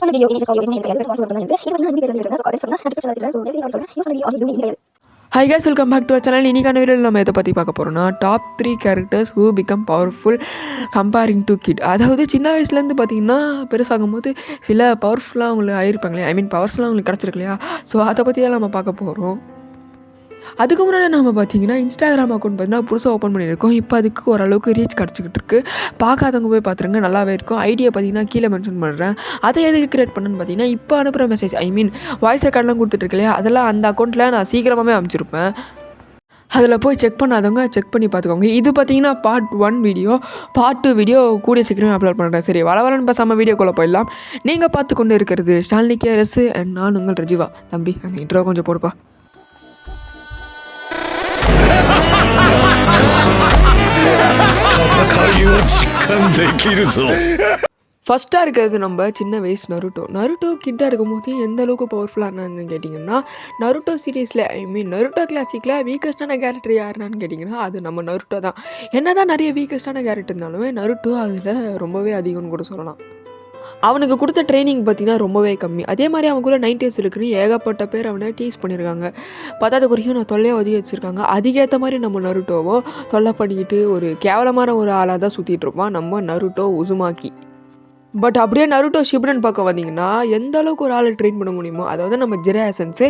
Hi guys, welcome back to our channel. இன்னைக்கான வீடியோவில் நம்ம எதை பற்றி பார்க்க போகிறோம்னா top 3 characters who become powerful comparing to kid. அதாவது சின்ன வயசுலேருந்து பார்த்தீங்கன்னா பெருசாகும் போது சில பவர்ஃபுல்லாக அவங்களுக்கு ஆயிருப்பாங்களே, பவர்ஸ்லாம் அவங்களுக்கு கிடச்சிருக்கு இல்லையா. ஸோ அதை பற்றி தான் நம்ம பார்க்க போகிறோம். அதுக்கு முன்னாடி நம்ம பார்த்தீங்கன்னா இன்ஸ்டாகிராம் அக்கௌண்ட் பார்த்தீங்கன்னா புதுசாக ஓப்பன் பண்ணியிருக்கோம். இப்போ அதுக்கு ஓரளவுக்கு ரீச் கிடச்சிக்கிட்டு இருக்குது. பார்க்காதவங்க போய் பார்த்துருங்க, நல்லாவே இருக்கும். ஐடியா பார்த்தீங்கன்னா கீழே மென்ஷன் பண்ணுறேன். அதை எதுக்கு கிரியேட் பண்ணுன்னு பார்த்தீங்கன்னா இப்போ அனுப்புகிற மெசேஜ் வாய்ஸ் ரெக்கார்ட்லாம் கொடுத்துட்ருக்கு இல்லையா, அதெல்லாம் அந்த அக்கௌண்ட்டில் நான் சீக்கிரமாகவே அனுப்பிச்சிருப்பேன். அதில் போய் செக் பண்ணாதவங்க செக் பண்ணி பார்த்துக்கோங்க. இது பார்த்தீங்கன்னா பார்ட் 1 வீடியோ. பார்ட் 2 வீடியோ கூடிய சீக்கிரமே அப்லோட் பண்ணுறேன். சரி, வளவலன்னு பேசாமல் வீடியோக்குள்ளே போயிடலாம். நீங்கள் பார்த்து கொண்டு இருக்கிறது ஷாலினி கேரஸ் அண்ட் நான் உங்கள் ரஜிவா. தம்பி அந்த இன்ட்ரோ கொஞ்சம் போடுப்பா. ஃபஸ்ட்டாக இருக்கிறது நம்ம சின்ன வயசு நருட்டோ கிட்டாக இருக்கும் போது எந்த அளவுக்கு பவர்ஃபுல்லாக இருந்தான்னு கேட்டிங்கன்னா, நருட்டோ சீரீஸில் நருட்டோ கிளாசிக்கில் வீக்கஸ்டான கேரக்டர் யாருன்னு கேட்டிங்கன்னா அது நம்ம நருட்டோ தான். என்ன தான் நிறைய வீக்கஸ்டான கேரக்டர் இருந்தாலுமே நருட்டோ அதில் ரொம்பவே அதிகம்னு கூட சொல்லலாம். அவனுக்கு கொடுத்த ட்ரைனிங் பார்த்திங்கன்னா ரொம்பவே கம்மி. அதே மாதிரி அவன் கூட 90s இருக்குன்னு ஏகப்பட்ட பேர் அவனை டீஸ் பண்ணியிருக்காங்க. பத்தாவது குறைக்கும் நான் தொல்லையை ஒதுக்கி வச்சுருக்காங்க. அதுக்கேற்ற மாதிரி நம்ம நருட்டோவும் தொல்லை பண்ணிக்கிட்டு ஒரு கேவலமான ஒரு ஆளாக தான் சுற்றிட்டு இருப்பான் நம்ம நருட்டோ உசுமாக்கி. பட் அப்படியே நருட்டோ ஷிப்டன் பார்க்க வந்தீங்கன்னா எந்த அளவுக்கு ஒரு ஆளை ட்ரெயின் பண்ண முடியுமோ, அதாவது நம்ம ஜிரா எசன்ஸே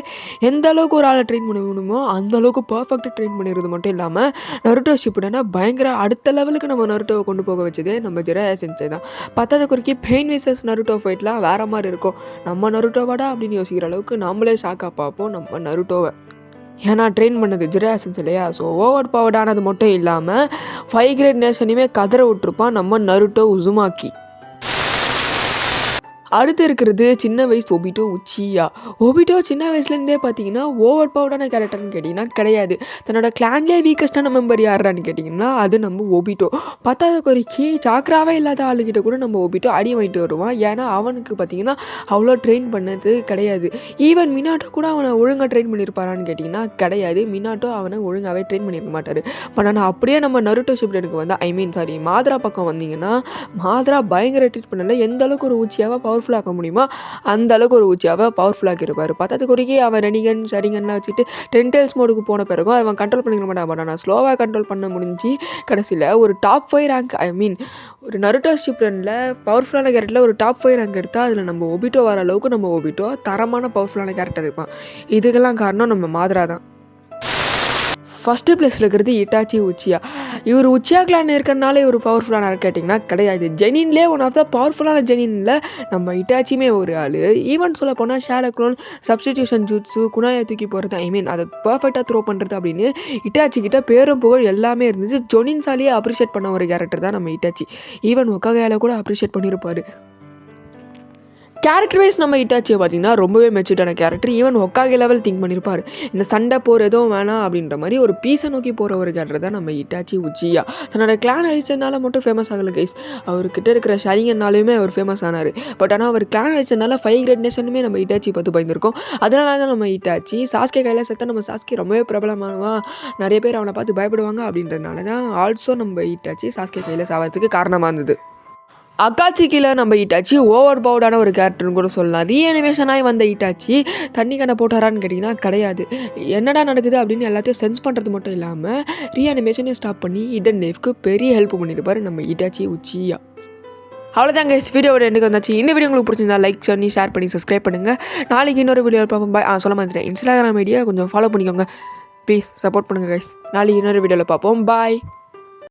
எந்த அளவுக்கு ஒரு ஆளை ட்ரெயின் பண்ண முடியுமோ அந்த அளவுக்கு பர்ஃபெக்டாக ட்ரெயின் பண்ணிடுறது மட்டும் இல்லாமல் நருட்டோ ஷிப்டனை பயங்கர அடுத்த லெவலுக்கு நம்ம நருட்டோவை கொண்டு போக வச்சதே நம்ம ஜிரா எசன்ஸே தான். பத்தாவது குறைக்கி பெயின் விசஸ் நருட்டோ ஃபைட்லாம் வேறு மாதிரி இருக்கும். நம்ம நருட்டோவாடா அப்படின்னு யோசிக்கிற அளவுக்கு நம்மளே ஷாக்காக பார்ப்போம் நம்ம நருட்டோவை. ஏன்னா ட்ரெயின் பண்ணது ஜிரா எசன்ஸ் இல்லையா. ஸோ ஓவர் பவர்டானது மட்டும் இல்லாமல் 5 கிரேட் நேஷனையுமே கதற விட்டுருப்பான் நம்ம நருட்டோ உசுமாக்கி. அடுத்து இருக்கிறது சின்ன வயசு ஒபிட்டோ உச்சியா. ஒபிட்டோ சின்ன வயசுலேருந்தே பார்த்தீங்கன்னா ஓவர் பவர்டான கேரக்டர்னு கேட்டிங்கன்னா கிடையாது. தன்னோட கிளான்லேயே வீக்கஸ்டான மெம்பர் யாரான்னு கேட்டிங்கன்னா அது நம்ம ஒபிட்டோ. பத்தாவது குறைக்கு சாக்ராவே இல்லாத ஆளுகிட்ட கூட நம்ம ஒபிட்டோ அடி வாங்கிட்டு வருவான். ஏன்னா அவனுக்கு பார்த்தீங்கன்னா அவ்வளோ ட்ரெயின் பண்ணது கிடையாது. ஈவன் மினாட்டோ கூட அவனை ஒழுங்காக ட்ரெயின் பண்ணியிருப்பாரான்னு கேட்டிங்கன்னா கிடையாது. மினாட்டோ அவனை ஒழுங்காகவே ட்ரெயின் பண்ணியிருக்க மாட்டார். பட் ஆனால் அப்படியே நம்ம நருட்டோ ஷிப்டனுக்கு வந்தால் மாத்ரா பக்கம் வந்தீங்கன்னா மாத்ரா பயங்கர ட்ரீட் பண்ணல. எந்த அளவுக்கு ஒரு உச்சியாவாக பவர்ஃபுல்லாக முடியுமா அந்த அளவுக்கு ஒரு உச்சியாவை பவர்ஃபுல்லாக இருப்பார். பத்தாவது குறைக்கி அவன் ரெனிகன் சரிங்கன்னு வச்சுட்டு டென்டெல்ஸ் மோடுக்கு போன பிறகும் அவன் கண்ட்ரோல் பண்ணிக்க மாட்டான். பட் ஆனால் ஸ்லோவாக கண்ட்ரோல் பண்ண முடிஞ்சு கடைசியில் ஒரு டாப் 5 ரேங்க் ஒரு நருட்டோ ஷிப்டனில் பவர்ஃபுல்லான கேரக்டரில் ஒரு டாப் 5 ரேங்க் எடுத்தால் அதில் நம்ம ஒபிட்டோ வர அளவுக்கு நம்ம ஒபிட்டோ தரமான பவர்ஃபுல்லான கேரக்டர் இருப்பான். இதுக்கெல்லாம் காரணம் நம்ம மாத்ரா தான். ஃபஸ்ட்டு பிளேஸில் இருக்கிறது இட்டாச்சி உச்சியா. இவர் உச்சியா கிளான் இருக்கிறனால இவர் பவர்ஃபுல்லான கேட்டிங்கன்னா கிடையாது. ஜெனின்லே ஒன் ஆஃப் த பவர்ஃபுல்லான ஜெனினில் நம்ம இட்டாச்சியுமே ஒரு ஆள். ஈவன் சொல்ல போனால் ஷேடோ க்ளோன் சப்ஸ்டிடியூஷன் ஜூட்ஸு குணாயை தூக்கி போகிறது அதை பர்ஃபெக்டாக த்ரோ பண்ணுறது அப்படின்னு இட்டாச்சி கிட்ட பேரும் புகழ் எல்லாமே இருந்துச்சு. ஜொனின்ஸாலேயே அப்ரிஷியேட் பண்ண ஒரு கேரக்டர் தான் நம்ம இட்டாச்சி. ஈவன் ஒக்காகையால் கூட அப்ரிஷியேட் பண்ணியிருப்பார். கேரக்டர் வைஸ் நம்ம இட்டாச்சியை பார்த்தீங்கன்னா ரொம்பவே மெச்சூர்டான கேரக்டர். ஈவன் ஒக்காகே லெவல் திங்க் பண்ணியிருப்பார். இந்த சண்டை போகிற எதுவும் வேணாம் அப்படின்ற மாதிரி ஒரு பீஸை நோக்கி போகிற ஒரு கேரக்டர் தான் நம்ம இட்டாச்சி உச்சியா. தன்னோட கிளான் அழிச்சதுனால மட்டும் ஃபேமஸ் ஆகலை கைஸ். அவர்கிட்ட இருக்கிற ஷரிங்கன்னாலுமே அவர் ஃபேமஸ் ஆனார். பட் ஆனால் அவர் கிளான் அழிச்சதுனால 5 கிரேட் நேஷனுமே நம்ம இட்டாச்சி பார்த்து பயந்துருக்கோம். அதனால தான் நம்ம இட்டாச்சி சாஸ்கே கையில் செத்த நம்ம சாஸ்கே ரொம்பவே பிரபலமானவா, நிறைய பேர் அவனை பார்த்து பயப்படுவாங்க அப்படின்றதுனால தான் ஆல்சோ நம்ம இட்டாச்சி சாஸ்கே கையில் சாவதுக்கு காரணமாக இருந்தது. அக்காச்சிக்கில் நம்ம இட்டாச்சி ஓவர் பவுடான ஒரு கேரக்டர்னு கூட சொல்லலாம். ரீஅனிமேஷனாகி வந்த இட்டாச்சி தண்ணி கண்ணை போட்டாரான்னு கேட்டிங்கன்னா கிடையாது. என்னடா நடக்குது அப்படின்னு எல்லாத்தையும் சென்ஸ் பண்ணுறது மட்டும் இல்லாமல் ரீஅனிமேஷனையும் ஸ்டாப் பண்ணி ஹிடன் லைஃப்க்கு பெரிய ஹெல்ப் பண்ணியிருப்பார் நம்ம இட்டாச்சி உச்சியா. அவ்வளோதாங்க வீடியோவோட எனக்கு வந்தாச்சு. இந்த வீடியோ உங்களுக்கு பிடிச்சிருந்தா லைக் பண்ணி ஷேர் பண்ணி சப்ஸ்கிரைப் பண்ணுங்கள். நாளைக்கு இன்னொரு வீடியோ பார்ப்போம். பாய். சொல்ல மாதிரி இன்ஸ்டாகிராம் ஐடியா கொஞ்சம் ஃபாலோ பண்ணிக்கோங்க ப்ளீஸ். சப்போர்ட் பண்ணுங்கள் கைஸ். நாளைக்கு இன்னொரு வீடியோவில் பார்ப்போம். பாய்.